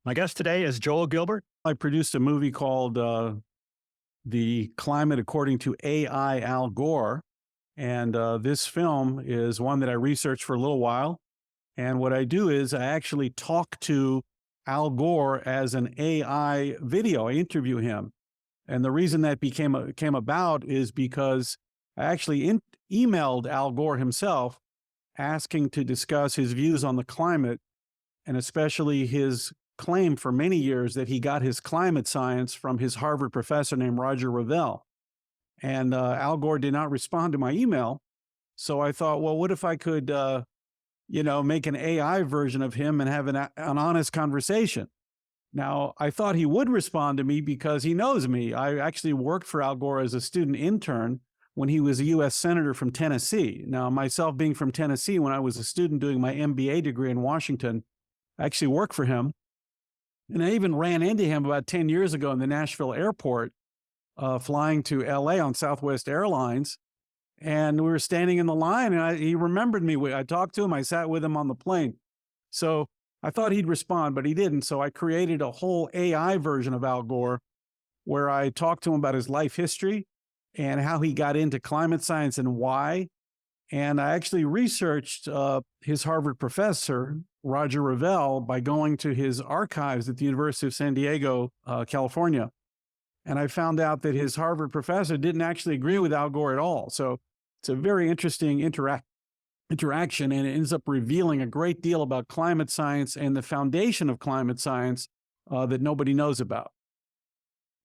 My guest today is Joel Gilbert. I produced a movie called The Climate According to AI Al Gore. And this film is one that I researched for a little while. And what I do is I actually talk to Al Gore as an AI video. I interview him. And the reason that came about is because I actually emailed Al Gore himself asking to discuss his views on the climate, and especially his claim for many years that he got his climate science from his Harvard professor named Roger Revelle. And Al Gore did not respond to my email. So I thought, well, what if I could, make an AI version of him and have an honest conversation? Now, I thought he would respond to me because he knows me. I actually worked for Al Gore as a student intern when he was a U.S. Senator from Tennessee. Now, myself being from Tennessee, when I was a student doing my MBA degree in Washington, I actually worked for him. And I even ran into him about 10 years ago in the Nashville airport, flying to LA on Southwest Airlines. And we were standing in the line, and he remembered me. I talked to him. I sat with him on the plane. So I thought he'd respond, but he didn't. So I created a whole AI version of Al Gore where I talked to him about his life history and how he got into climate science and why. And I actually researched his Harvard professor, Roger Revelle, by going to his archives at the University of San Diego, California. And I found out that his Harvard professor didn't actually agree with Al Gore at all. So it's a very interesting interaction, and it ends up revealing a great deal about climate science and the foundation of climate science that nobody knows about.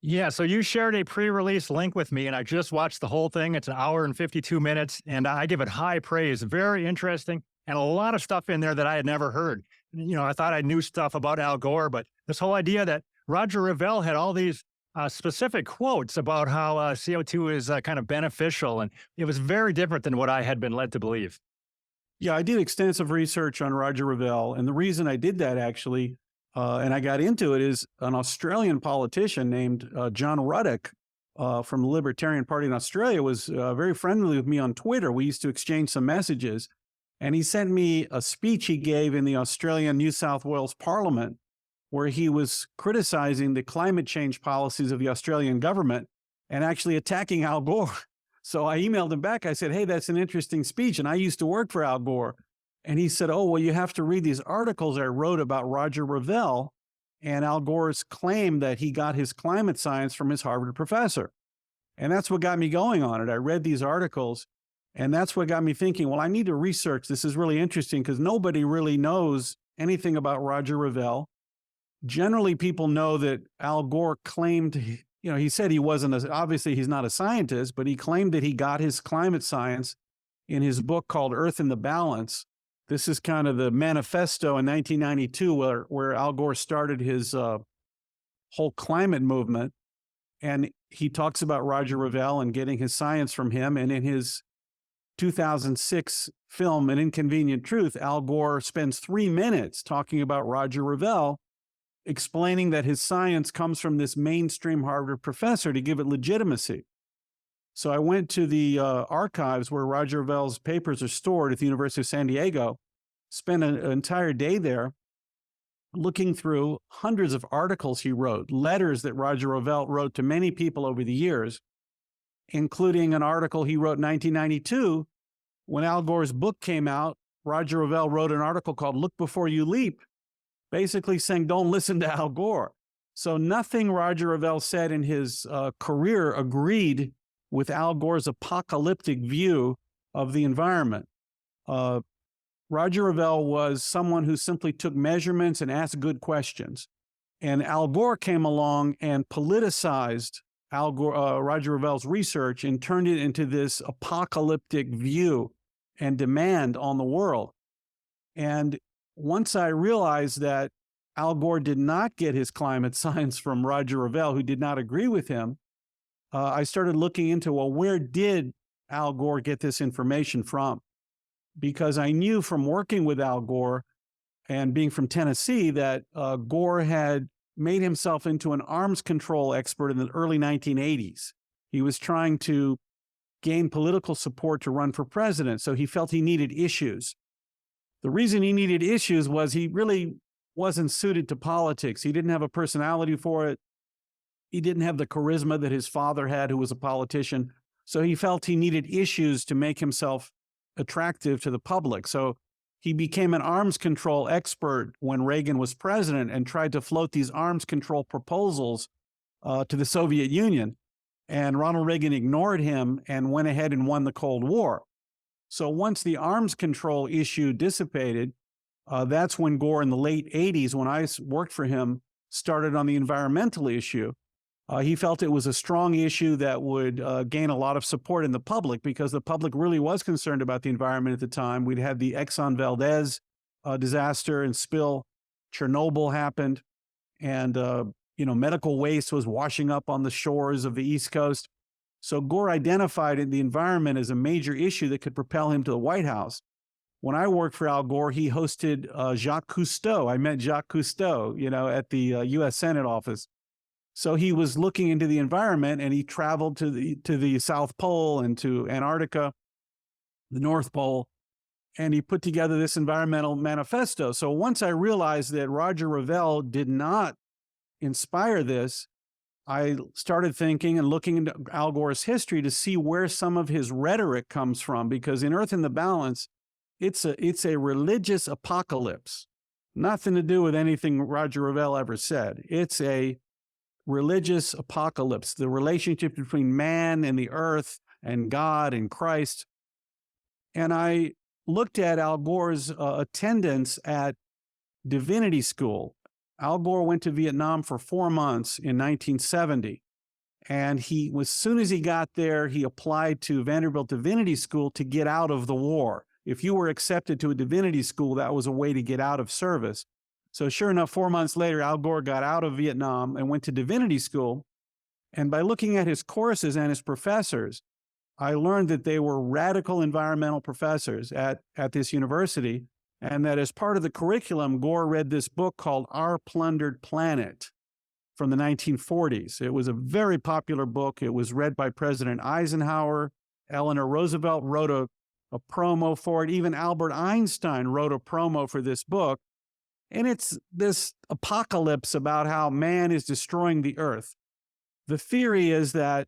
Yeah, so you shared a pre-release link with me, and I just watched the whole thing. It's an hour and 52 minutes, and I give it high praise. Very interesting, and a lot of stuff in there that I had never heard. I thought I knew stuff about Al Gore, but this whole idea that Roger Revelle had all these specific quotes about how CO2 is kind of beneficial, and it was very different than what I had been led to believe. Yeah, I did extensive research on Roger Revelle, and the reason I did that actually, and I got into it, is an Australian politician named John Ruddock from the Libertarian Party in Australia was very friendly with me on Twitter. We used to exchange some messages, and he sent me a speech he gave in the Australian New South Wales Parliament where he was criticizing the climate change policies of the Australian government and actually attacking Al Gore. So I emailed him back. I said, hey, that's an interesting speech. And I used to work for Al Gore. And he said, oh, well, you have to read these articles I wrote about Roger Revelle and Al Gore's claim that he got his climate science from his Harvard professor. And that's what got me going on it. I read these articles, and that's what got me thinking, well, I need to research. This is really interesting because nobody really knows anything about Roger Revelle. Generally, people know that Al Gore claimed, he said he wasn't, obviously he's not a scientist, but he claimed that he got his climate science in his book called Earth in the Balance. This is kind of the manifesto in 1992 where Al Gore started his whole climate movement. And he talks about Roger Revelle and getting his science from him. And in his 2006 film, An Inconvenient Truth, Al Gore spends 3 minutes talking about Roger Revelle, explaining that his science comes from this mainstream Harvard professor to give it legitimacy. So I went to the archives where Roger Revelle's papers are stored at the University of San Diego, spent an entire day there looking through hundreds of articles he wrote, letters that Roger Revelle wrote to many people over the years, including an article he wrote in 1992. When Al Gore's book came out, Roger Revelle wrote an article called Look Before You Leap, basically saying, don't listen to Al Gore. So nothing Roger Revelle said in his career agreed with Al Gore's apocalyptic view of the environment. Roger Revelle was someone who simply took measurements and asked good questions. And Al Gore came along and politicized Roger Revelle's research and turned it into this apocalyptic view and demand on the world. And once I realized that Al Gore did not get his climate science from Roger Revelle, who did not agree with him, I started looking into, well, where did Al Gore get this information from? Because I knew from working with Al Gore and being from Tennessee that Gore had made himself into an arms control expert in the early 1980s. He was trying to gain political support to run for president, so he felt he needed issues. The reason he needed issues was he really wasn't suited to politics. He didn't have a personality for it. He didn't have the charisma that his father had, who was a politician. So he felt he needed issues to make himself attractive to the public. So he became an arms control expert when Reagan was president and tried to float these arms control proposals to the Soviet Union. And Ronald Reagan ignored him and went ahead and won the Cold War. So once the arms control issue dissipated, that's when Gore in the late 80s, when I worked for him, started on the environmental issue. He felt it was a strong issue that would gain a lot of support in the public because the public really was concerned about the environment at the time. We'd had the Exxon Valdez disaster and spill. Chernobyl happened, and medical waste was washing up on the shores of the East Coast. So Gore identified the environment as a major issue that could propel him to the White House. When I worked for Al Gore, he hosted Jacques Cousteau. I met Jacques Cousteau, at the U.S. Senate office. So he was looking into the environment, and he traveled to the South Pole and to Antarctica, the North Pole, and he put together this environmental manifesto. So once I realized that Roger Revelle did not inspire this, I started thinking and looking into Al Gore's history to see where some of his rhetoric comes from, because in Earth in the Balance, it's a religious apocalypse. Nothing to do with anything Roger Revelle ever said. It's a religious apocalypse, the relationship between man and the earth and God and Christ. And I looked at Al Gore's attendance at Divinity School. Al Gore went to Vietnam for 4 months in 1970. And as soon as he got there, he applied to Vanderbilt Divinity School to get out of the war. If you were accepted to a divinity school, that was a way to get out of service. So sure enough, 4 months later, Al Gore got out of Vietnam and went to divinity school. And by looking at his courses and his professors, I learned that they were radical environmental professors at this university, and that as part of the curriculum, Gore read this book called Our Plundered Planet from the 1940s. It was a very popular book. It was read by President Eisenhower. Eleanor Roosevelt wrote a promo for it. Even Albert Einstein wrote a promo for this book. And it's this apocalypse about how man is destroying the earth. The theory is that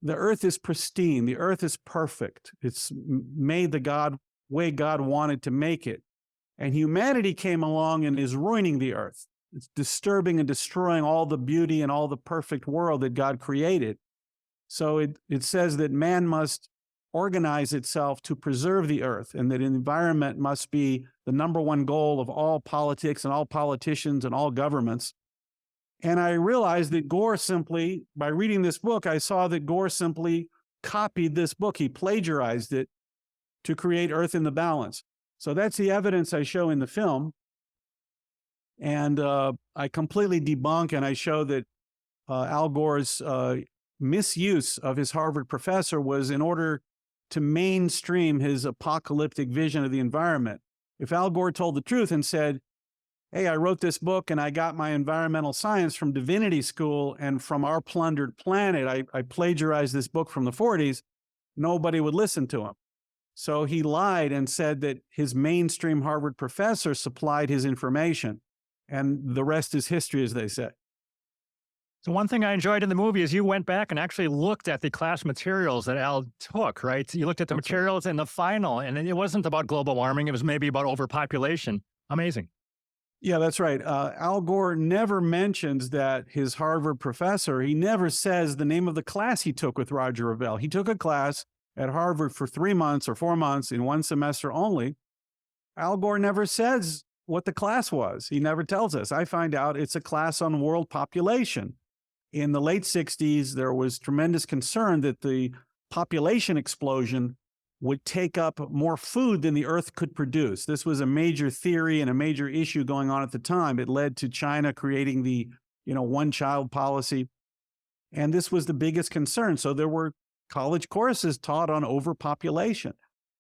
the earth is pristine. The earth is perfect. It's made the way God wanted to make it. And humanity came along and is ruining the earth. It's disturbing and destroying all the beauty and all the perfect world that God created. So it says that man must organize itself to preserve the earth, and that the environment must be the number one goal of all politics and all politicians and all governments. And I realized that Gore simply, by reading this book, I saw that Gore simply copied this book. He plagiarized it to create Earth in the Balance. So that's the evidence I show in the film. And I completely debunk and I show that Al Gore's misuse of his Harvard professor was in order to mainstream his apocalyptic vision of the environment. If Al Gore told the truth and said, hey, I wrote this book and I got my environmental science from Divinity School and from Our Plundered Planet, I plagiarized this book from the 40s, nobody would listen to him. So he lied and said that his mainstream Harvard professor supplied his information. And the rest is history, as they say. So one thing I enjoyed in the movie is you went back and actually looked at the class materials that Al took, right? You looked at the materials in the final, and it wasn't about global warming. It was maybe about overpopulation. Amazing. Yeah, that's right. Al Gore never mentions that his Harvard professor, he never says the name of the class he took with Roger Revelle. He took a class at Harvard for 3 months or 4 months in one semester only. Al Gore never says what the class was. He never tells us. I find out it's a class on world population. In the late 60s, there was tremendous concern that the population explosion would take up more food than the earth could produce. This was a major theory and a major issue going on at the time. It led to China creating the, one-child policy. And this was the biggest concern. So there were college courses taught on overpopulation.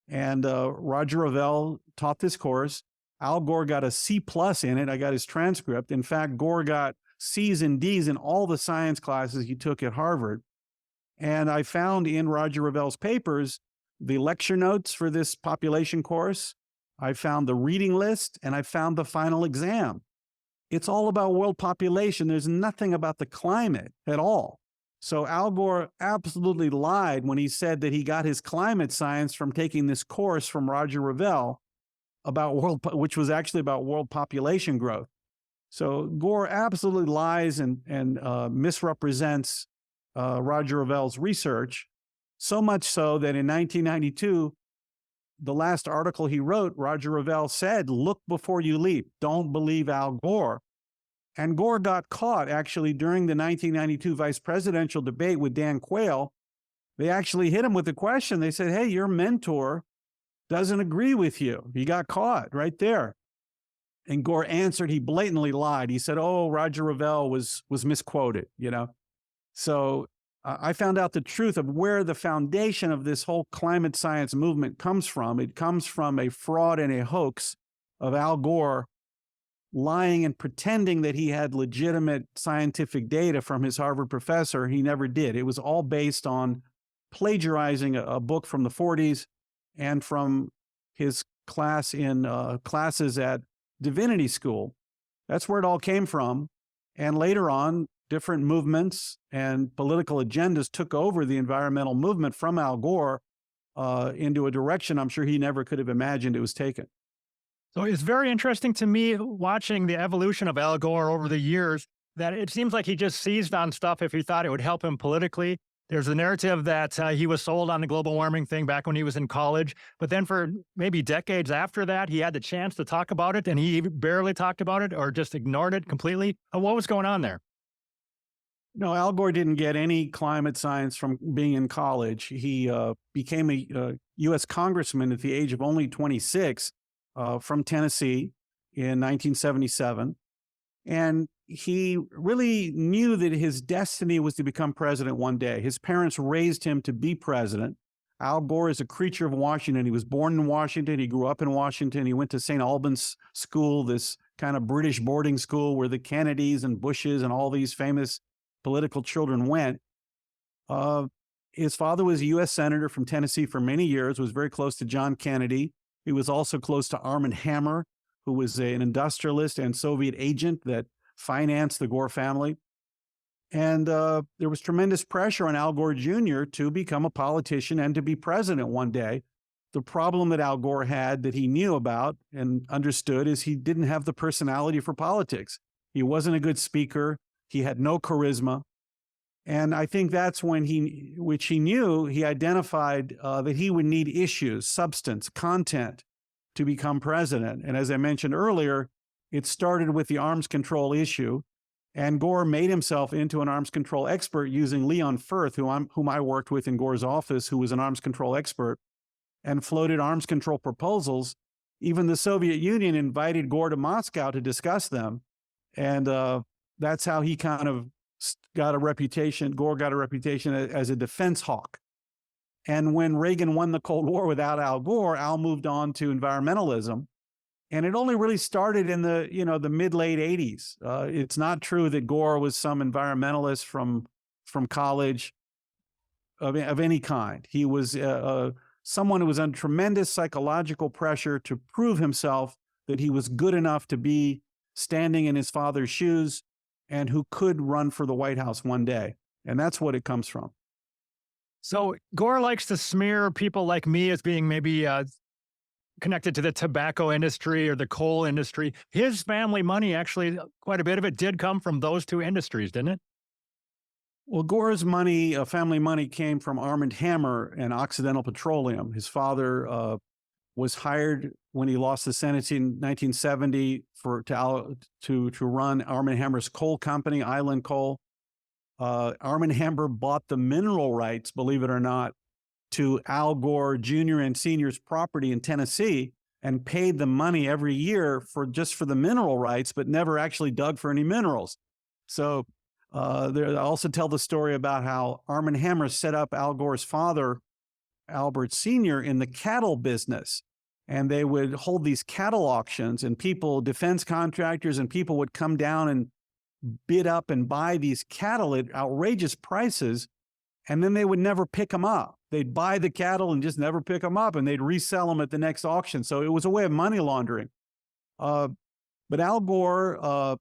And Roger Revelle taught this course. Al Gore got a C+ in it. I got his transcript. In fact, Gore got C's and D's in all the science classes he took at Harvard. And I found in Roger Revelle's papers the lecture notes for this population course. I found the reading list, and I found the final exam. it's all about world population. There's nothing about the climate at all. So Al Gore absolutely lied when he said that he got his climate science from taking this course from Roger Revelle which was actually about world population growth. So Gore absolutely lies and misrepresents Roger Revelle's research, so much so that in 1992, the last article he wrote, Roger Revelle said, "Look before you leap. Don't believe Al Gore." And Gore got caught actually during the 1992 vice presidential debate with Dan Quayle. They actually hit him with a question. They said, "Hey, your mentor doesn't agree with you." He got caught right there. And Gore answered, he blatantly lied. He said, "Oh, Roger Revelle was misquoted," you know. So I found out the truth of where the foundation of this whole climate science movement comes from. It comes from a fraud and a hoax of Al Gore lying and pretending that he had legitimate scientific data from his Harvard professor. He never did. It was all based on plagiarizing a book from the 40s and from his classes at Divinity School. That's where it all came from. And later on, different movements and political agendas took over the environmental movement from Al Gore into a direction I'm sure he never could have imagined it was taken. So it's very interesting to me watching the evolution of Al Gore over the years that it seems like he just seized on stuff if he thought it would help him politically. There's the narrative that he was sold on the global warming thing back when he was in college. But then for maybe decades after that, he had the chance to talk about it and he barely talked about it or just ignored it completely. What was going on there? No, Al Gore didn't get any climate science from being in college. He became a U.S. congressman at the age of only 26 from Tennessee in 1977. And he really knew that his destiny was to become president one day. His parents raised him to be president. Al Gore is a creature of Washington. He was born in Washington. He grew up in Washington. He went to St. Albans School, this kind of British boarding school where the Kennedys and Bushes and all these famous political children went. His father was a U.S. Senator from Tennessee for many years, was very close to John Kennedy. He was also close to Armand Hammer, who was an industrialist and Soviet agent that financed the Gore family. And there was tremendous pressure on Al Gore Jr. to become a politician and to be president one day. The problem that Al Gore had that he knew about and understood is he didn't have the personality for politics. He wasn't a good speaker. He had no charisma. And I think that's when which he knew, he identified that he would need issues, substance, content to become president. And as I mentioned earlier, it started with the arms control issue. And Gore made himself into an arms control expert using Leon Firth, whom I worked with in Gore's office, who was an arms control expert, and floated arms control proposals. Even the Soviet Union invited Gore to Moscow to discuss them. And that's how he kind of got a reputation. Gore got a reputation as a defense hawk. And when Reagan won the Cold War without Al Gore, Al moved on to environmentalism. And it only really started in the mid-late 80s. It's not true that Gore was some environmentalist from college of any kind. He was someone who was under tremendous psychological pressure to prove himself that he was good enough to be standing in his father's shoes and who could run for the White House one day. And that's what it comes from. So Gore likes to smear people like me as being maybe connected to the tobacco industry or the coal industry. His family money, actually, quite a bit of it did come from those two industries, didn't it? Well, Gore's money, family money, came from Armand Hammer and Occidental Petroleum. His father was hired when he lost the Senate in 1970 to run Armand Hammer's coal company, Island Coal. Armand Hammer bought the mineral rights, believe it or not, to Al Gore Jr. and Sr.'s property in Tennessee and paid the money every year for the mineral rights, but never actually dug for any minerals. So I also tell the story about how Armand Hammer set up Al Gore's father, Albert Sr., in the cattle business. And they would hold these cattle auctions, and defense contractors and people would come down and bid up and buy these cattle at outrageous prices, and then they would never pick them up. They'd buy the cattle and just never pick them up, and they'd resell them at the next auction. So it was a way of money laundering. But Al Gore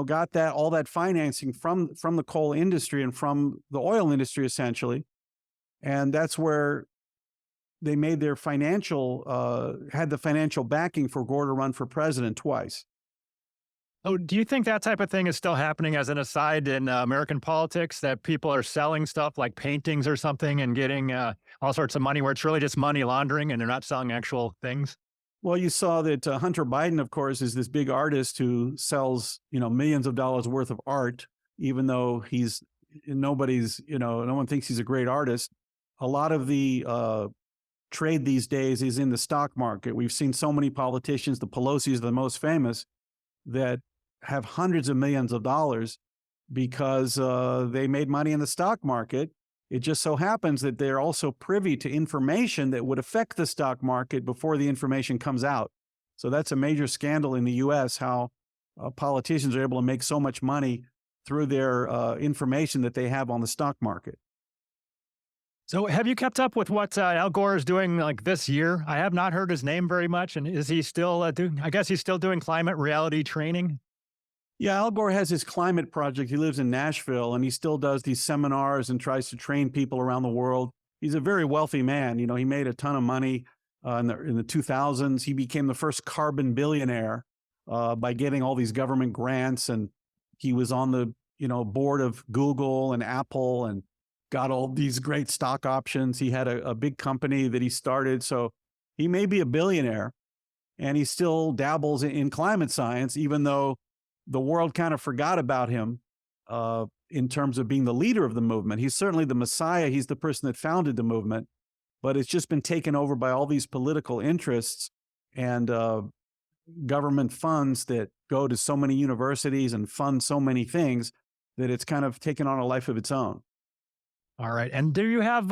got that all that financing from the coal industry and from the oil industry essentially, and that's where they made their had the financial backing for Gore to run for president twice. Oh, do you think that type of thing is still happening as an aside in American politics, that people are selling stuff like paintings or something and getting all sorts of money where it's really just money laundering and they're not selling actual things? Well, you saw that Hunter Biden, of course, is this big artist who sells, millions of dollars worth of art, even though no one thinks he's a great artist. A lot of the trade these days is in the stock market. We've seen so many politicians, the Pelosi's are the most famous, that have hundreds of millions of dollars because they made money in the stock market. It just so happens that they're also privy to information that would affect the stock market before the information comes out. So that's a major scandal in the US, how politicians are able to make so much money through their information that they have on the stock market. So, have you kept up with what Al Gore is doing like this year? I have not heard his name very much. And is he still doing, I guess he's still doing climate reality training? Yeah, Al Gore has his climate project. He lives in Nashville and he still does these seminars and tries to train people around the world. He's a very wealthy man. He made a ton of money in the 2000s. He became the first carbon billionaire by getting all these government grants. And he was on the board of Google and Apple and got all these great stock options. He had a big company that he started. So he may be a billionaire and he still dabbles in climate science, even though the world kind of forgot about him in terms of being the leader of the movement. He's certainly the Messiah. He's the person that founded the movement, but it's just been taken over by all these political interests and government funds that go to so many universities and fund so many things that it's kind of taken on a life of its own. All right. And do you have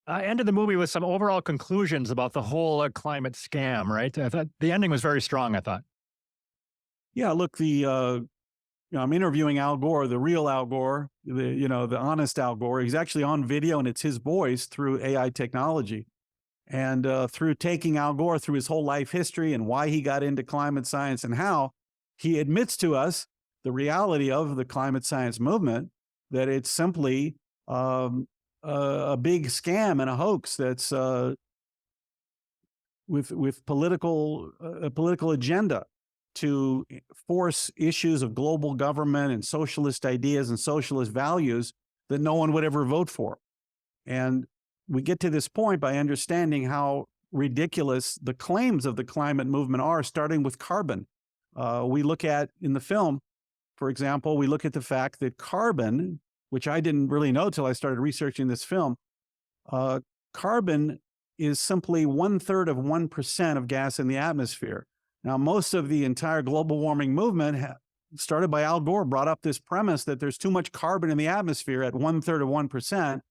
ended the movie with some overall conclusions about the whole climate scam, right? I thought the ending was very strong, I thought. Yeah, look, I'm interviewing Al Gore, the real Al Gore, the honest Al Gore. He's actually on video and it's his voice through AI technology. And through taking Al Gore through his whole life history and why he got into climate science and how he admits to us the reality of the climate science movement, that it's simply a big scam and a hoax that's with political agenda to force issues of global government and socialist ideas and socialist values that no one would ever vote for. And we get to this point by understanding how ridiculous the claims of the climate movement are, starting with carbon. We look at, in the film, for example, we look at the fact that carbon, which I didn't really know till I started researching this film, carbon is simply 1/3 of 1% of gas in the atmosphere. Now, most of the entire global warming movement, started by Al Gore, brought up this premise that there's too much carbon in the atmosphere at 1/3 of 1%,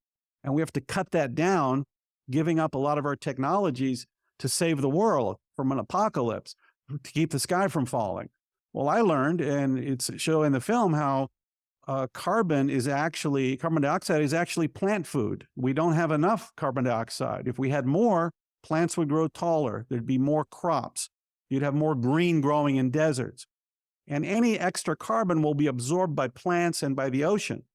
and we have to cut that down, giving up a lot of our technologies to save the world from an apocalypse, to keep the sky from falling. Well, I learned, and it's shown in the film, how carbon dioxide is actually plant food. We don't have enough carbon dioxide. If we had more, plants would grow taller. There'd be more crops. You'd have more green growing in deserts. And any extra carbon will be absorbed by plants and by the ocean.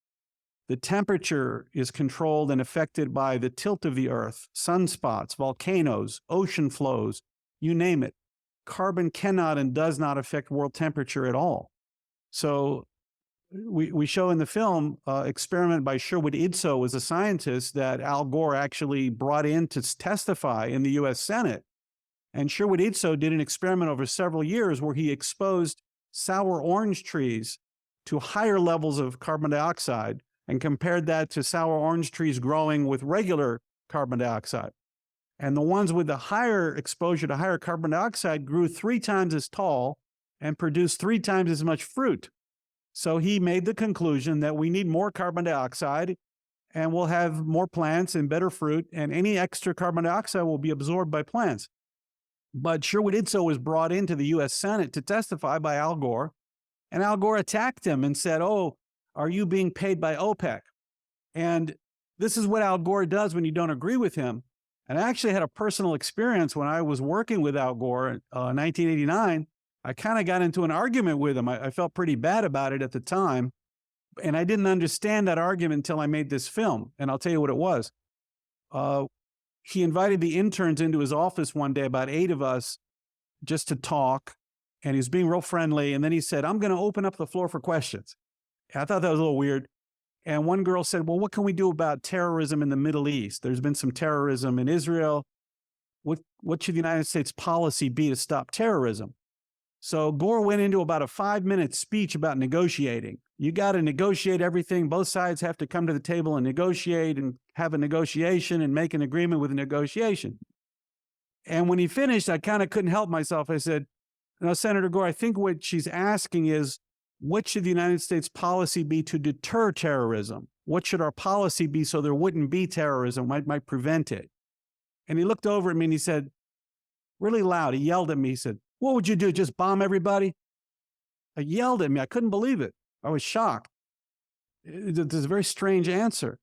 The temperature is controlled and affected by the tilt of the earth, sunspots, volcanoes, ocean flows, you name it. Carbon cannot and does not affect world temperature at all. So we show in the film experiment by Sherwood Idso, was a scientist that Al Gore actually brought in to testify in the US Senate. And Sherwood Idso did an experiment over several years where he exposed sour orange trees to higher levels of carbon dioxide and compared that to sour orange trees growing with regular carbon dioxide. And the ones with the higher exposure to higher carbon dioxide grew 3 times as tall and produced 3 times as much fruit. So he made the conclusion that we need more carbon dioxide and we'll have more plants and better fruit, and any extra carbon dioxide will be absorbed by plants. But Sherwood Idso was brought into the US Senate to testify by Al Gore, and Al Gore attacked him and said, "Oh, are you being paid by OPEC?" And this is what Al Gore does when you don't agree with him. And I actually had a personal experience when I was working with Al Gore in 1989. I kind of got into an argument with him. I felt pretty bad about it at the time. And I didn't understand that argument until I made this film. And I'll tell you what it was. Uh, he invited the interns into his office one day, about 8 of us, just to talk. And he was being real friendly. And then he said, I'm going to open up the floor for questions. I thought that was a little weird. And one girl said, well, what can we do about terrorism in the Middle East? There's been some terrorism in Israel. What should the United States policy be to stop terrorism? So Gore went into about a 5-minute speech about negotiating. You got to negotiate everything. Both sides have to come to the table and negotiate and have a negotiation and make an agreement with a negotiation. And when he finished, I kind of couldn't help myself. I said, no, Senator Gore, I think what she's asking is, what should the United States policy be to deter terrorism? What should our policy be so there wouldn't be terrorism, might prevent it? And he looked over at me and he said, really loud, he yelled at me, he said, what would you do, just bomb everybody? I yelled at me. I couldn't believe it. I was shocked. It's a very strange answer.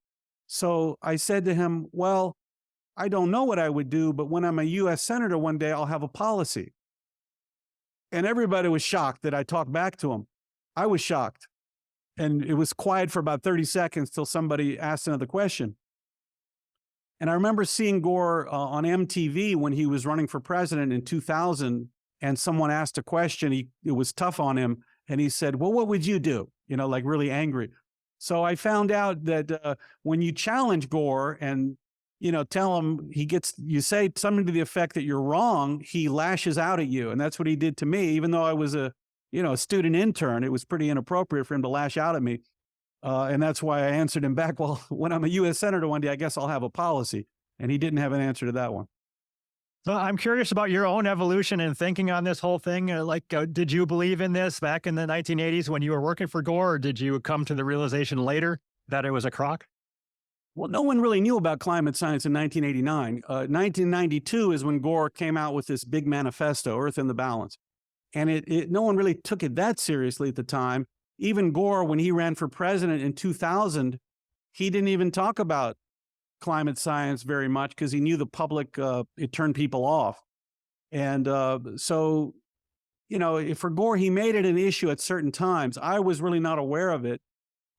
So I said to him, well, I don't know what I would do, but when I'm a U.S. Senator one day, I'll have a policy. And everybody was shocked that I talked back to him. I was shocked. And it was quiet for about 30 seconds till somebody asked another question. And I remember seeing Gore on MTV when he was running for president in 2000, and someone asked a question. It was tough on him. And he said, well, what would you do? You know, like really angry. So I found out that when you challenge Gore and, you know, tell him you say something to the effect that you're wrong, he lashes out at you. And that's what he did to me. Even though I was a student intern, it was pretty inappropriate for him to lash out at me. And that's why I answered him back, well, when I'm a U.S. Senator one day, I guess I'll have a policy. And he didn't have an answer to that one. So I'm curious about your own evolution and thinking on this whole thing. Did you believe in this back in the 1980s when you were working for Gore, or did you come to the realization later that it was a crock? Well, no one really knew about climate science in 1989. 1992 is when Gore came out with this big manifesto, Earth in the Balance. And no one really took it that seriously at the time. Even Gore, when he ran for president in 2000, he didn't even talk about climate science very much because he knew the public, it turned people off. And so, for Gore, he made it an issue at certain times. I was really not aware of it.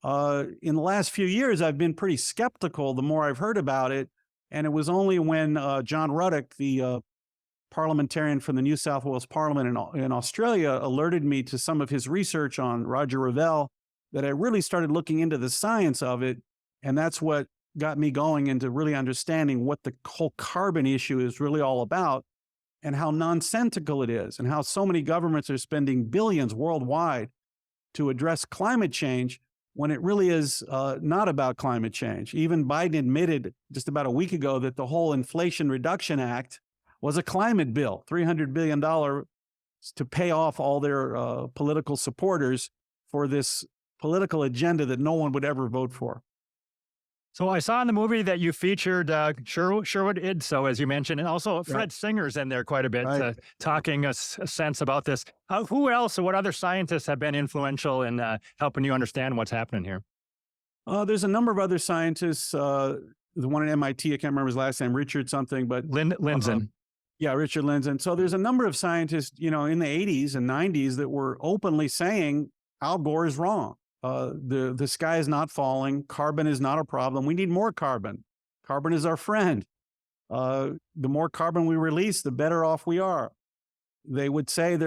In the last few years, I've been pretty skeptical the more I've heard about it. And it was only when John Ruddock, the parliamentarian from the New South Wales Parliament in Australia, alerted me to some of his research on Roger Revelle, that I really started looking into the science of it. And that's what got me going into really understanding what the whole carbon issue is really all about and how nonsensical it is and how so many governments are spending billions worldwide to address climate change when it really is not about climate change. Even Biden admitted just about a week ago that the whole Inflation Reduction Act was a climate bill, $300 billion to pay off all their political supporters for this political agenda that no one would ever vote for. So I saw in the movie that you featured Sherwood Idso, as you mentioned, and also Fred Singer's in there quite a bit, Right. talking a sense about this. Who else or what other scientists have been influential in helping you understand what's happening here? There's a number of other scientists. The one at MIT, I can't remember his last name, Richard something, but Lindzen. Yeah, Richard Lindzen. So there's a number of scientists, in the 80s and 90s that were openly saying Al Gore is wrong. The sky is not falling. Carbon is not a problem. We need more carbon. Carbon is our friend. The more carbon we release, the better off we are. They would say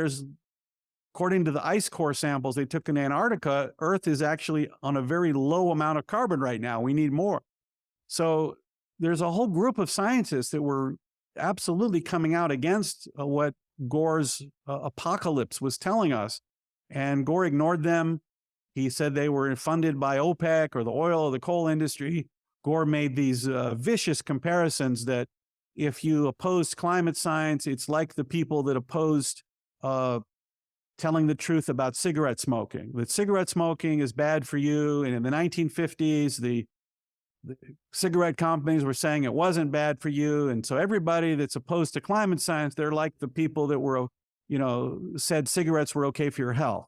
according to the ice core samples they took in Antarctica, Earth is actually on a very low amount of carbon right now. We need more. So there's a whole group of scientists that were absolutely coming out against what Gore's apocalypse was telling us. And Gore ignored them. He said they were funded by OPEC or the oil or the coal industry. Gore made these vicious comparisons that if you opposed climate science, it's like the people that opposed telling the truth about cigarette smoking. That cigarette smoking is bad for you. And in the 1950s, the cigarette companies were saying it wasn't bad for you. And so everybody that's opposed to climate science, they're like the people that were, said cigarettes were okay for your health.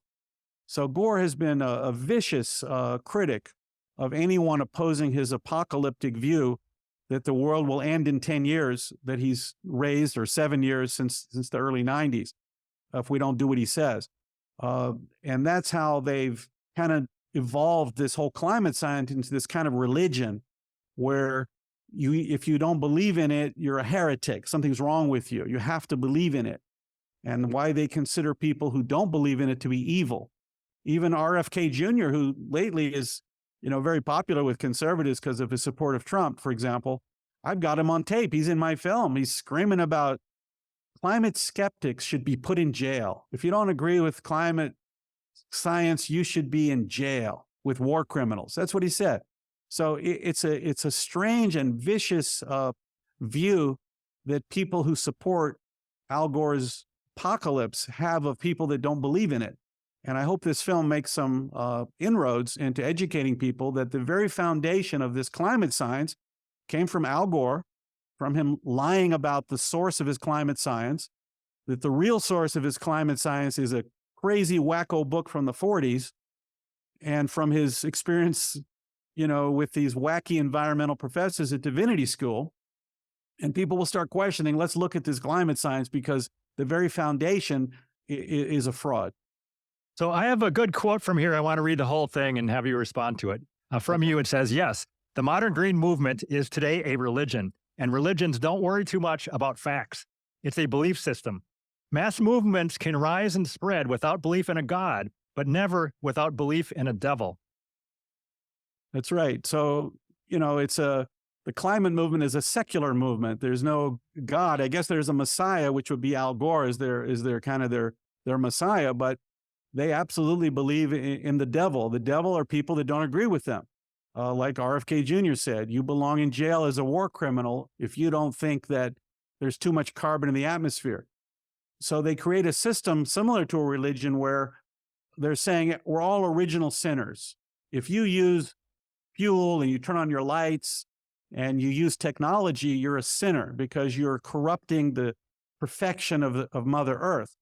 So Gore has been a vicious critic of anyone opposing his apocalyptic view that the world will end in 10 years that he's raised, or 7 years since the early 90s. if we don't do what he says. And that's how they've kind of evolved this whole climate science into this kind of religion where if you don't believe in it, you're a heretic. Something's wrong with you. You have to believe in it. And why they consider people who don't believe in it to be evil. Even RFK Jr., who lately is, very popular with conservatives because of his support of Trump, for example. I've got him on tape. He's in my film. He's screaming about climate skeptics should be put in jail. If you don't agree with climate science, you should be in jail with war criminals. That's what he said. So it's a strange and vicious view that people who support Al Gore's apocalypse have of people that don't believe in it. And I hope this film makes some inroads into educating people that the very foundation of this climate science came from Al Gore, from him lying about the source of his climate science, that the real source of his climate science is a crazy wacko book from the 40s, and from his experience, with these wacky environmental professors at Divinity School. And people will start questioning, let's look at this climate science because the very foundation is a fraud. So I have a good quote from here. I want to read the whole thing and have you respond to it. From you, it says, yes, the modern green movement is today a religion, and religions don't worry too much about facts. It's a belief system. Mass movements can rise and spread without belief in a God, but never without belief in a devil. That's right. So, the climate movement is a secular movement. There's no God. I guess there's a Messiah, which would be Al Gore is their kind of their Messiah, but they absolutely believe in the devil. The devil are people that don't agree with them. Like RFK Jr. said, you belong in jail as a war criminal if you don't think that there's too much carbon in the atmosphere. So they create a system similar to a religion where they're saying we're all original sinners. If you use fuel and you turn on your lights and you use technology, you're a sinner because you're corrupting the perfection of Mother Earth.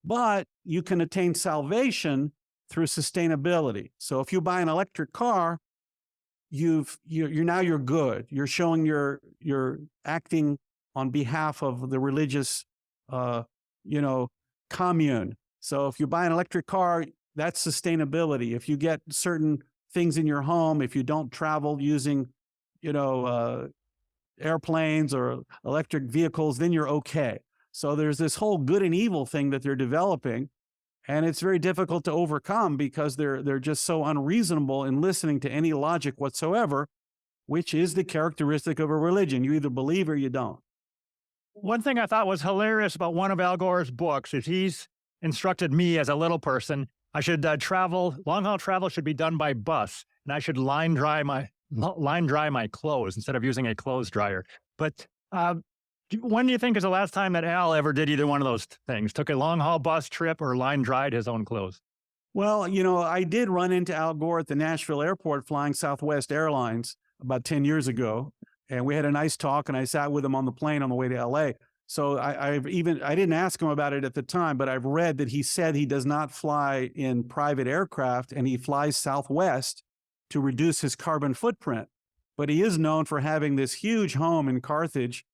But you can attain salvation through sustainability. So if you buy an electric car, you're good. You're showing you're acting on behalf of the religious, commune. So if you buy an electric car, that's sustainability. If you get certain things in your home, if you don't travel using, airplanes or electric vehicles, then you're okay. So there's this whole good and evil thing that they're developing, and it's very difficult to overcome because they're just so unreasonable in listening to any logic whatsoever, which is the characteristic of a religion. You either believe or you don't. One thing I thought was hilarious about one of Al Gore's books is he's instructed me as a little person, I should long haul travel should be done by bus, and I should line dry my clothes instead of using a clothes dryer. But when do you think is the last time that Al ever did either one of those things? Took a long haul bus trip or line dried his own clothes? Well, I did run into Al Gore at the Nashville airport flying Southwest Airlines about 10 years ago. And we had a nice talk, and I sat with him on the plane on the way to LA. So I didn't ask him about it at the time, but I've read that he said he does not fly in private aircraft and he flies Southwest to reduce his carbon footprint. But he is known for having this huge home in Carthage,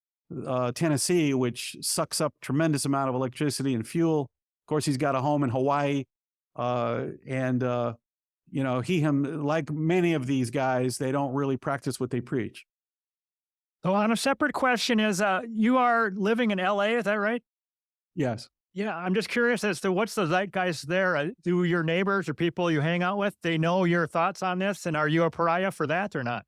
Tennessee, which sucks up tremendous amount of electricity and fuel. Of course, he's got a home in Hawaii. Like many of these guys, they don't really practice what they preach. So on a separate question is, you are living in LA, is that right? Yes. Yeah, I'm just curious as to what's the zeitgeist there. Do your neighbors or people you hang out with, they know your thoughts on this? And are you a pariah for that or not?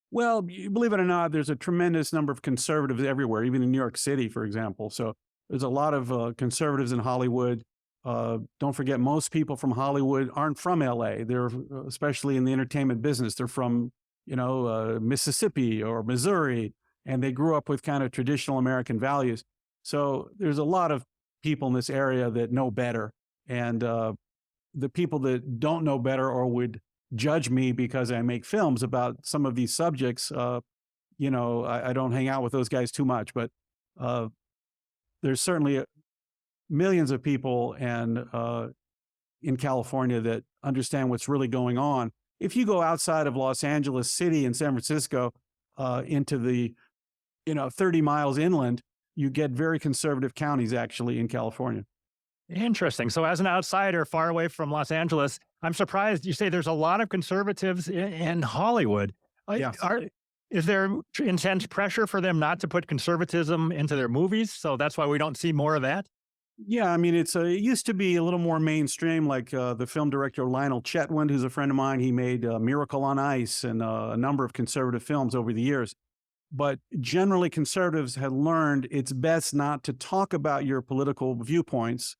Well, believe it or not, there's a tremendous number of conservatives everywhere, even in New York City, for example. So there's a lot of conservatives in Hollywood. Don't forget, most people from Hollywood aren't from LA. They're especially in the entertainment business. They're from, Mississippi or Missouri, and they grew up with kind of traditional American values. So there's a lot of people in this area that know better. And the people that don't know better or would judge me because I make films about some of these subjects, I don't hang out with those guys too much. But there's certainly millions of people in California that understand what's really going on. If you go outside of Los Angeles City and San Francisco into the 30 miles inland, you get very conservative counties actually in California. Interesting. So, as an outsider far away from Los Angeles, I'm surprised you say there's a lot of conservatives in Hollywood. Yeah. Is there intense pressure for them not to put conservatism into their movies? So that's why we don't see more of that? Yeah, I mean, it used to be a little more mainstream, like the film director Lionel Chetwynd, who's a friend of mine. He made Miracle on Ice and a number of conservative films over the years. But generally, conservatives had learned it's best not to talk about your political viewpoints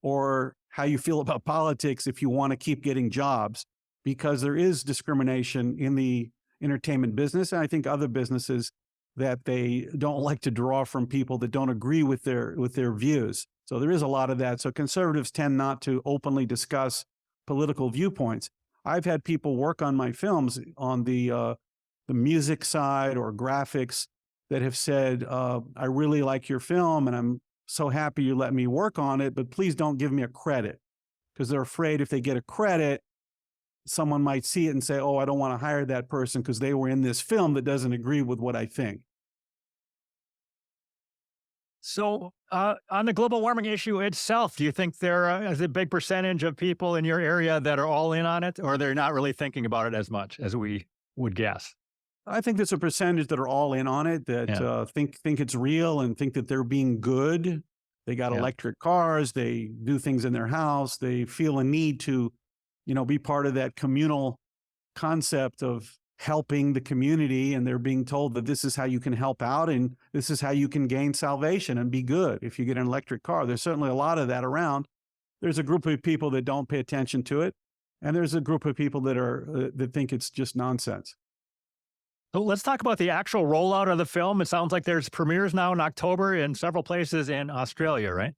or how you feel about politics if you want to keep getting jobs, because there is discrimination in the entertainment business, and I think other businesses, that they don't like to draw from people that don't agree with their views. So there is a lot of that. So conservatives tend not to openly discuss political viewpoints. I've had people work on my films on the music side or graphics that have said, I really like your film and I'm so happy you let me work on it, but please don't give me a credit, because they're afraid if they get a credit, someone might see it and say, oh, I don't want to hire that person because they were in this film that doesn't agree with what I think. So, on the global warming issue itself, do you think there is a big percentage of people in your area that are all in on it, or they're not really thinking about it as much as we would guess? I think there's a percentage that are all in on it, that Yeah. think it's real and think that they're being good. They got Yeah. electric cars. They do things in their house. They feel a need to, be part of that communal concept of helping the community. And they're being told that this is how you can help out and this is how you can gain salvation and be good if you get an electric car. There's certainly a lot of that around. There's a group of people that don't pay attention to it, and there's a group of people that think it's just nonsense. So let's talk about the actual rollout of the film. It sounds like there's premieres now in October in several places in Australia, right?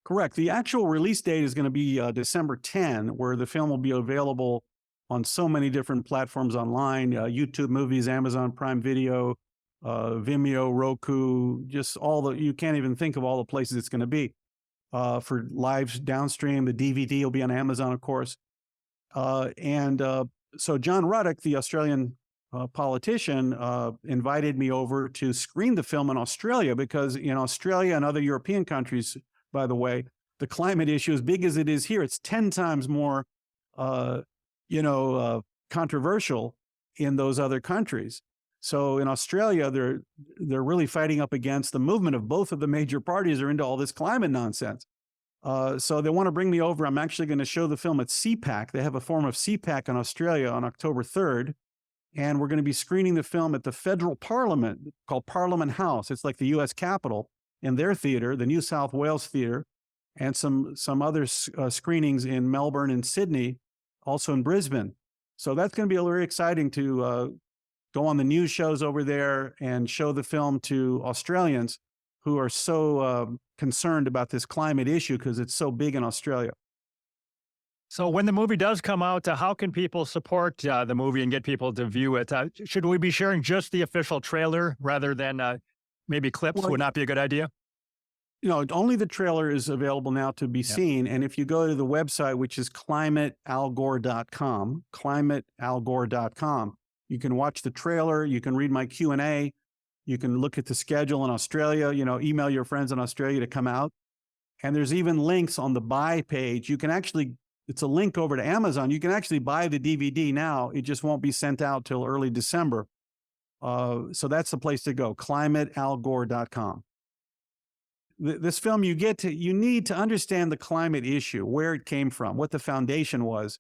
Correct. The actual release date is going to be December 10, where the film will be available on so many different platforms online, YouTube Movies, Amazon Prime Video, Vimeo, Roku, just you can't even think of all the places it's going to be. For live downstream, the DVD will be on Amazon, of course. So John Ruddock, the Australian politician, invited me over to screen the film in Australia, because in Australia and other European countries, by the way, the climate issue, as big as it is here, it's 10 times more, uh, controversial in those other countries. So in Australia, they're really fighting up against the movement of both of the major parties are into all this climate nonsense. So they want to bring me over. I'm actually going to show the film at CPAC. They have a form of CPAC in Australia on October 3rd. And we're going to be screening the film at the federal parliament called Parliament House. It's like the U.S. Capitol, in their theater, the New South Wales Theater, and some other screenings in Melbourne and Sydney, also in Brisbane. So that's going to be very exciting to go on the news shows over there and show the film to Australians who are so concerned about this climate issue because it's so big in Australia. So when the movie does come out, how can people support the movie and get people to view it? Should we be sharing just the official trailer rather than maybe clips? Well, Would not be a good idea? only the trailer is available now to be seen. And if you go to the website, which is climatealgore.com, you can watch the trailer, you can read my Q&A, you can look at the schedule in Australia, email your friends in Australia to come out. And there's even links on the buy page. It's a link over to Amazon. You can actually buy the DVD now. It just won't be sent out till early December. So that's the place to go, climatealgore.com. This film, you need to understand the climate issue, where it came from, what the foundation was.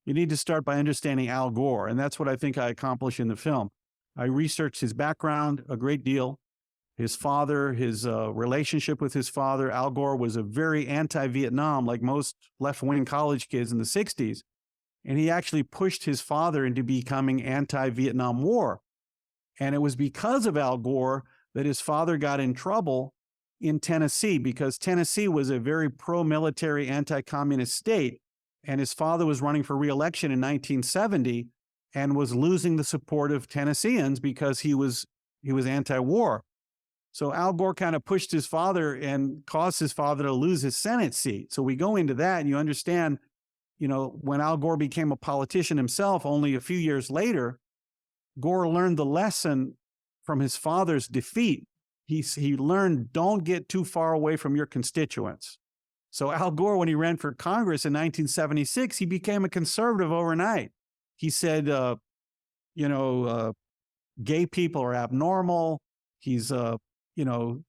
You need to start by understanding Al Gore. And that's what I think I accomplished in the film. I researched his background a great deal, his father, his relationship with his father. Al Gore was a very anti-Vietnam, like most left-wing college kids in the 60s. And he actually pushed his father into becoming anti-Vietnam War. And it was because of Al Gore that his father got in trouble in Tennessee, because Tennessee was a very pro-military, anti-communist state. And his father was running for re-election in 1970 and was losing the support of Tennesseans because he was anti-war. So Al Gore kind of pushed his father and caused his father to lose his Senate seat. So we go into that and you understand, when Al Gore became a politician himself only a few years later, Gore learned the lesson from his father's defeat. He learned, don't get too far away from your constituents. So Al Gore, when he ran for Congress in 1976, he became a conservative overnight. He said, gay people are abnormal. He's,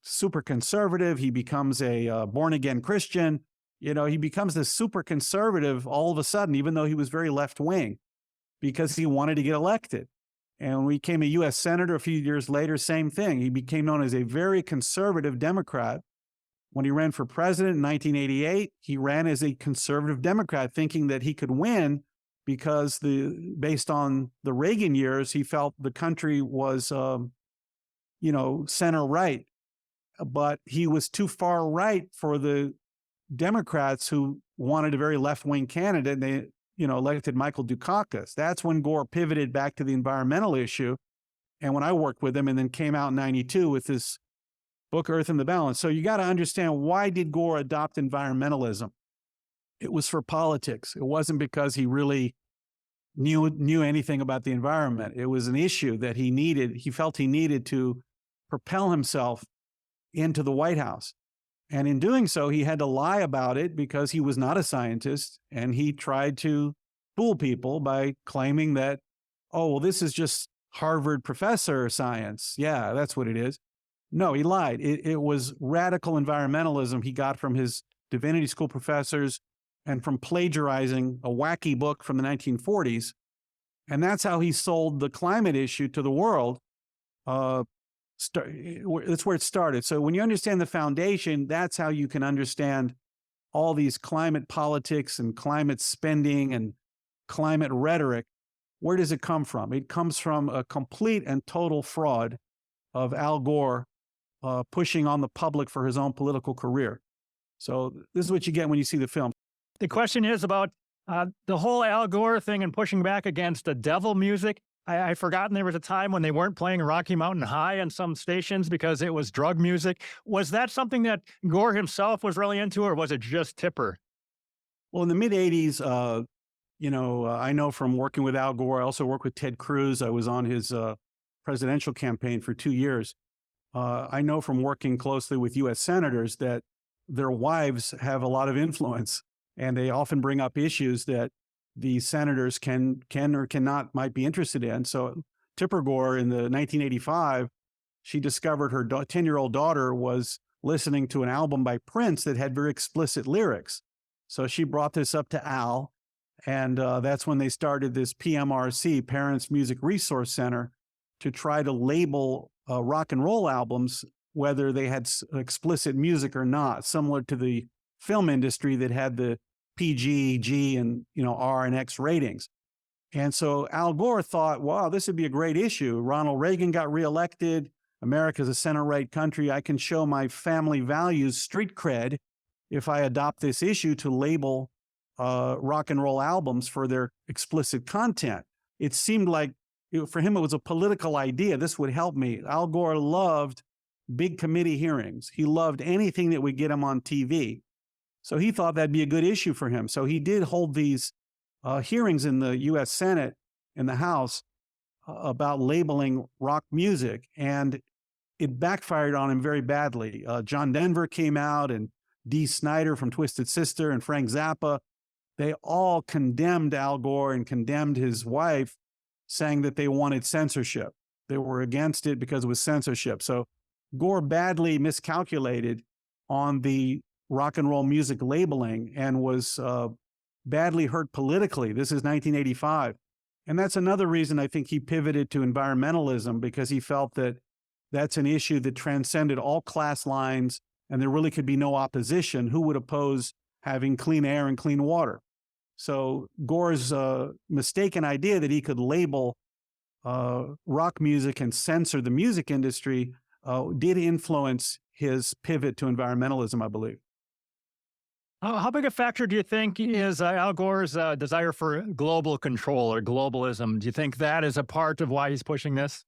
super conservative. He becomes a born again Christian. He becomes this super conservative all of a sudden, even though he was very left wing, because he wanted to get elected. And when he became a U.S. Senator a few years later, same thing. He became known as a very conservative Democrat. When he ran for president in 1988, he ran as a conservative Democrat, thinking that he could win because based on the Reagan years, he felt the country was, center right. But he was too far right for the Democrats who wanted a very left-wing candidate. And they, elected Michael Dukakis. That's when Gore pivoted back to the environmental issue. And when I worked with him, and then came out in 92 with this book, Earth in the Balance. So you got to understand, why did Gore adopt environmentalism? It was for politics. It wasn't because he really knew anything about the environment. It was an issue that he felt he needed to propel himself into the White House. And in doing so, he had to lie about it because he was not a scientist. And he tried to fool people by claiming that, oh, well, this is just Harvard professor science. Yeah, that's what it is. No, he lied. It was radical environmentalism he got from his Divinity School professors and from plagiarizing a wacky book from the 1940s. And that's how he sold the climate issue to the world. That's where it started. So when you understand the foundation, that's how you can understand all these climate politics and climate spending and climate rhetoric. Where does it come from? It comes from a complete and total fraud of Al Gore pushing on the public for his own political career. So this is what you get when you see the film. The question is about the whole Al Gore thing and pushing back against the devil music. I've forgotten there was a time when they weren't playing Rocky Mountain High on some stations because it was drug music. Was that something that Gore himself was really into, or was it just Tipper? Well, in the mid 80s, I know from working with Al Gore, I also worked with Ted Cruz. I was on his presidential campaign for 2 years. I know from working closely with U.S. senators that their wives have a lot of influence, and they often bring up issues that the senators can or cannot might be interested in. So Tipper Gore, in the 1985, she discovered her 10-year-old daughter was listening to an album by Prince that had very explicit lyrics. So she brought this up to Al, and that's when they started this PMRC, Parents Music Resource Center, to try to label rock and roll albums, whether they had explicit music or not, similar to the film industry that had the PG, G, and R and X ratings. And so Al Gore thought, wow, this would be a great issue. Ronald Reagan got reelected. America's a center-right country. I can show my family values, street cred, if I adopt this issue to label rock and roll albums for their explicit content. It seemed like, for him, it was a political idea. This would help me. Al Gore loved big committee hearings. He loved anything that would get him on TV. So he thought that'd be a good issue for him. So he did hold these hearings in the U.S. Senate and the House about labeling rock music, and it backfired on him very badly. John Denver came out, and Dee Snider from Twisted Sister, and Frank Zappa. They all condemned Al Gore and condemned his wife, saying that they wanted censorship. They were against it because it was censorship. So Gore badly miscalculated on the rock and roll music labeling and was badly hurt politically. This is 1985. And that's another reason I think he pivoted to environmentalism, because he felt that that's an issue that transcended all class lines and there really could be no opposition. Who would oppose having clean air and clean water? So Gore's mistaken idea that he could label rock music and censor the music industry did influence his pivot to environmentalism, I believe. How big a factor do you think is Al Gore's desire for global control or globalism? Do you think that is a part of why he's pushing this?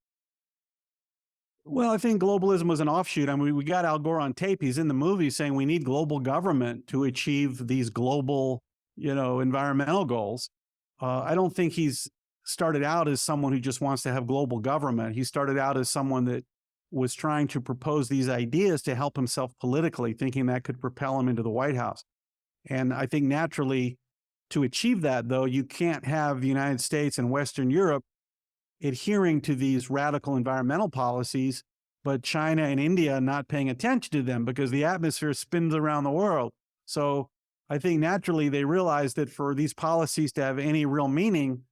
Well, I think globalism was an offshoot. I mean, we got Al Gore on tape. He's in the movie saying we need global government to achieve these global, environmental goals. I don't think he's started out as someone who just wants to have global government. He started out as someone that was trying to propose these ideas to help himself politically, thinking that could propel him into the White House. And I think naturally, to achieve that, though, you can't have the United States and Western Europe adhering to these radical environmental policies, but China and India not paying attention to them because the atmosphere spins around the world. So I think naturally they realized that for these policies to have any real meaning,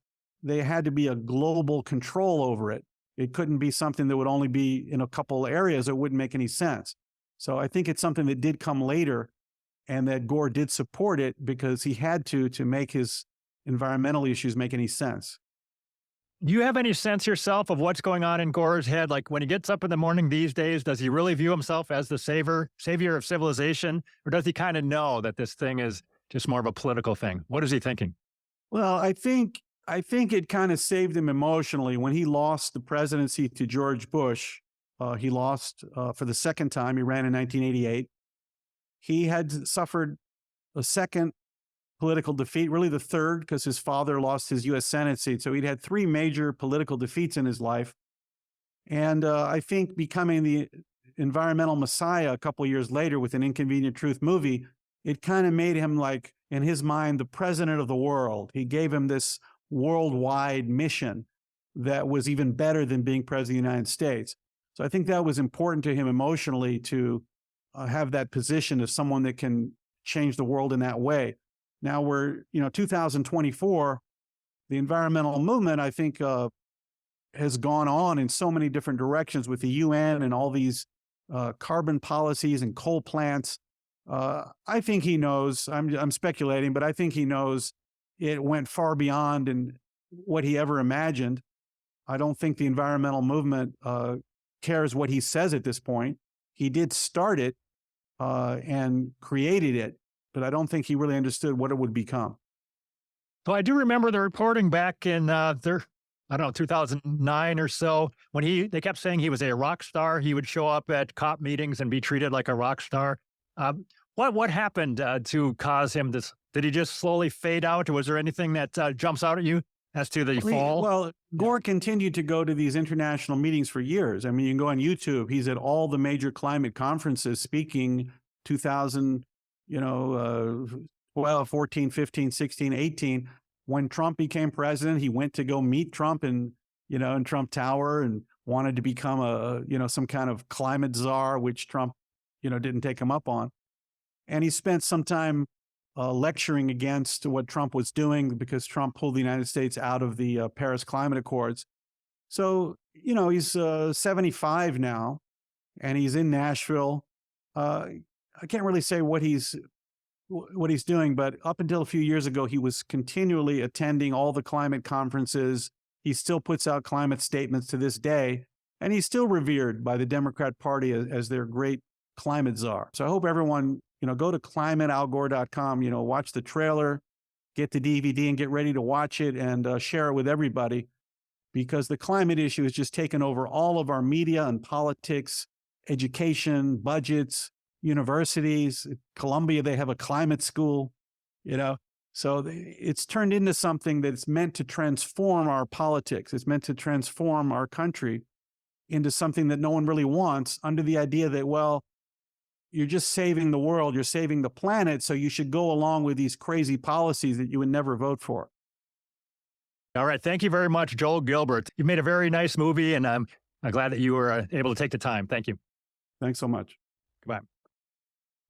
they had to be a global control over it. It couldn't be something that would only be in a couple areas. It wouldn't make any sense. So I think it's something that did come later, and that Gore did support it because he had to make his environmental issues make any sense. Do you have any sense yourself of what's going on in Gore's head? Like when he gets up in the morning these days, does he really view himself as the savior of civilization? Or does he kind of know that this thing is just more of a political thing? What is he thinking? Well, I think it kind of saved him emotionally when he lost the presidency to George Bush. He lost for the second time. He ran in 1988. He had suffered a second political defeat, really the third, because his father lost his U.S. Senate seat. So he'd had three major political defeats in his life. And I think becoming the environmental messiah a couple of years later with an Inconvenient Truth movie, it kind of made him, like, in his mind, the president of the world. He gave him this worldwide mission that was even better than being president of the United States. So I think that was important to him emotionally to have that position of someone that can change the world in that way. Now we're, 2024, the environmental movement, I think, has gone on in so many different directions with the UN and all these carbon policies and coal plants. I think he knows, I'm speculating, but I think he knows it went far beyond and what he ever imagined. I don't think the environmental movement cares what he says at this point. He did start it and created it, but I don't think he really understood what it would become. So I do remember the reporting back in I don't know, 2009 or so, when they kept saying he was a rock star. He would show up at COP meetings and be treated like a rock star. What happened to cause him this? Did he just slowly fade out, or was there anything that jumps out at you as to the fall? Well, Gore continued to go to these international meetings for years. I mean, you can go on YouTube. He's at all the major climate conferences speaking. 2000, 12, 14, 15, 16, 18. When Trump became president, he went to go meet Trump in Trump Tower and wanted to become some kind of climate czar, which Trump, didn't take him up on. And he spent some time lecturing against what Trump was doing because Trump pulled the United States out of the Paris Climate Accords. So, he's 75 now, and he's in Nashville. I can't really say what he's doing, but up until a few years ago, he was continually attending all the climate conferences. He still puts out climate statements to this day, and he's still revered by the Democrat Party as their great climate czar. So I hope everyone, go to climatealgore.com, watch the trailer, get the DVD, and get ready to watch it and share it with everybody, because the climate issue has just taken over all of our media and politics, education, budgets, universities. Columbia, they have a climate school, so it's turned into something that's meant to transform our politics. It's meant to transform our country into something that no one really wants, under the idea that, well, you're just saving the world, you're saving the planet, so you should go along with these crazy policies that you would never vote for. All right. Thank you very much, Joel Gilbert. You made a very nice movie, and I'm glad that you were able to take the time. Thank you. Thanks so much. Goodbye.